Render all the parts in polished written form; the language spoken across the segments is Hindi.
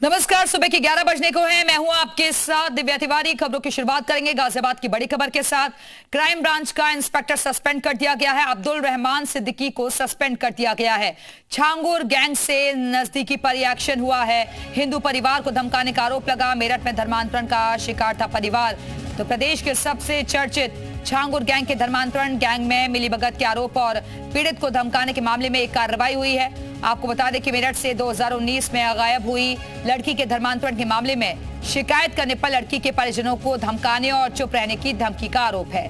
नमस्कार, सुबह के 11 बजने को है। मैं हूं आपके साथ दिव्या तिवारी। खबरों की शुरुआत करेंगे गाजियाबाद की बड़ी खबर के साथ। क्राइम ब्रांच का इंस्पेक्टर सस्पेंड कर दिया गया है। अब्दुल रहमान सिद्दीकी को सस्पेंड कर दिया गया है। छांगुर गैंग से नजदीकी पर एक्शन हुआ है। हिंदू परिवार को धमकाने का आरोप लगा। मेरठ में धर्मांतरण का शिकार था परिवार। तो प्रदेश के सबसे चर्चित छांगुर गैंग के धर्मांतरण गैंग में मिलीभगत के आरोप और पीड़ित को धमकाने के मामले में एक कार्रवाई हुई है। आपको बता दें कि मेरठ से 2019 में गायब हुई लड़की के धर्मांतरण के मामले में शिकायत करने पर लड़की के परिजनों को धमकाने और चुप रहने की धमकी का आरोप है।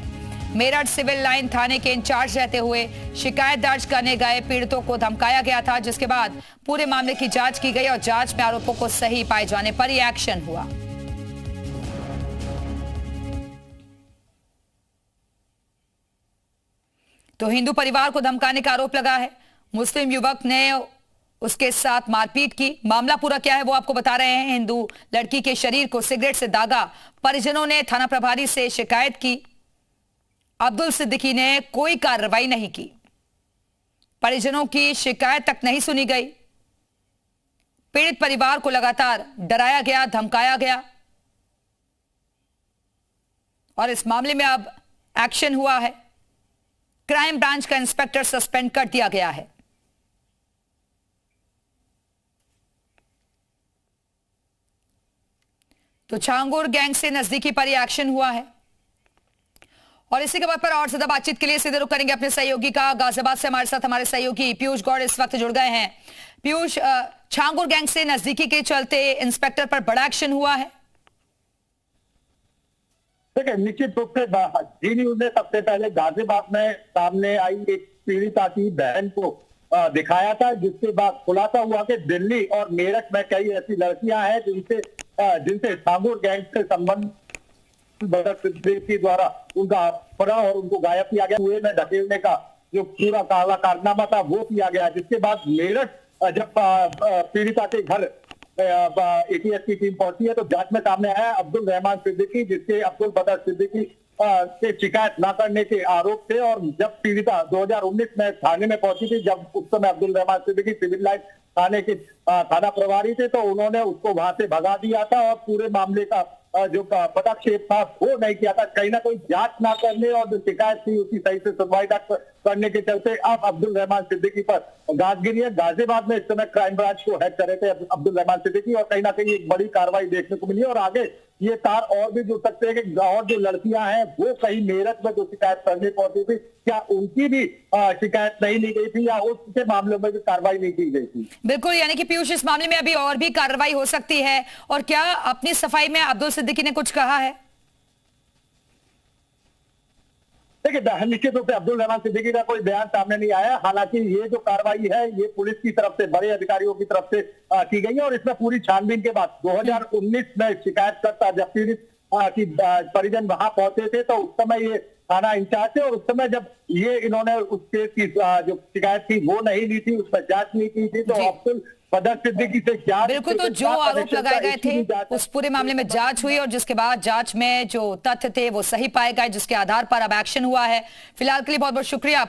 मेरठ सिविल लाइन थाने के इंचार्ज रहते हुए शिकायत दर्ज करने गए पीड़ितों को धमकाया गया था, जिसके बाद पूरे मामले की जांच की गई और जांच में आरोपों को सही पाए जाने पर यह एक्शन हुआ। तो हिंदू परिवार को धमकाने का आरोप लगा है। मुस्लिम युवक ने उसके साथ मारपीट की। मामला पूरा क्या है वो आपको बता रहे हैं। हिंदू लड़की के शरीर को सिगरेट से दागा। परिजनों ने थाना प्रभारी से शिकायत की। अब्दुल सिद्दीकी ने कोई कार्रवाई नहीं की। परिजनों की शिकायत तक नहीं सुनी गई। पीड़ित परिवार को लगातार डराया गया, धमकाया गया और इस मामले में अब एक्शन हुआ है। क्राइम ब्रांच का इंस्पेक्टर सस्पेंड कर दिया गया है। तो छांगुर गैंग से नजदीकी पर यह एक्शन हुआ है और इसी खबर पर और ज्यादा बातचीत के लिए सीधे रुख करेंगे अपने सहयोगी का। गाजियाबाद से हमारे साथ हमारे सहयोगी पीयूष गौड़ इस वक्त जुड़ गए हैं। पीयूष, छांगुर गैंग से नजदीकी के चलते इंस्पेक्टर पर बड़ा एक्शन हुआ है। देखिए, निश्चित रूप से जी न्यूज ने सबसे पहले गाजियाबाद में सामने आई एक पीड़िता की बहन को दिखाया था, जिसके बाद खुलासा हुआ कि दिल्ली और मेरठ में कई ऐसी लड़कियां हैं जिनसे छांगुर गैंग से संबंध सिद्दीकी द्वारा उनका अपहरण और उनको गायब किया गया। कुएं में धकेलने का जो पूरा काला कारनामा था वो किया गया, जिसके बाद मेरठ जब पीड़िता के घर एटीएस की टीम पहुंची है तो जांच में सामने आया अब्दुल रहमान सिद्दीकी, जिसके अब्दुल बदर सिद्दीकी से शिकायत न करने के आरोप थे। और जब पीड़िता 2019 में थाने में पहुंची थी, जब उस समय अब्दुल रहमान सिद्दीकी सिविल लाइन थाने के थाना प्रभारी थे, तो उन्होंने उसको वहां से भगा दिया था और पूरे मामले का जो पदक्षेप था वो नहीं किया था। कहीं ना कहीं जांच ना करने और जो शिकायत थी उसकी सही से सुनवाई न करने के चलते अब अब्दुल रहमान सिद्दीकी पर गाज गिरी है। गाजियाबाद में इस समय क्राइम ब्रांच को हेड कर रहे थे अब्दुल रहमान सिद्दीकी और कहीं ना कहीं एक बड़ी कार्रवाई देखने को मिली और आगे ये तार और भी जुड़ सकते हैं कि और जो लड़कियां हैं वो कहीं मेरठ में जो शिकायत करने पहुंची थी, क्या उनकी भी शिकायत नहीं ली गई थी या उसके मामलों में भी कार्रवाई नहीं की गई थी। बिल्कुल, यानी कि पीयूष, इस मामले में अभी और भी कार्रवाई हो सकती है। और क्या अपनी सफाई में अब्दुल सिद्दीकी ने कुछ कहा है? देखिए, निश्चित रूप से अब्दुल रहमान सिद्दीकी का कोई बयान सामने नहीं आया। हालांकि ये जो कार्रवाई है ये पुलिस की तरफ से, बड़े अधिकारियों की तरफ से की गई है और इसमें पूरी छानबीन के बाद 2019 में शिकायतकर्ता जब पीड़ित की परिजन वहां पहुंचे थे तो उस समय ये थाना इंचार्ज थे और उस समय जब ये इन्होंने उस केस की जो शिकायत थी वो नहीं ली थी, उस पर जांच नहीं की थी, तो अब्दुल बदर सिद्दीकी से क्या बिल्कुल, तो जो आरोप लगाए गए थे उस पूरे मामले में जांच हुई और जिसके बाद जांच में जो तथ्य थे वो सही पाए गए, जिसके आधार पर अब एक्शन हुआ है। फिलहाल के लिए बहुत बहुत शुक्रिया।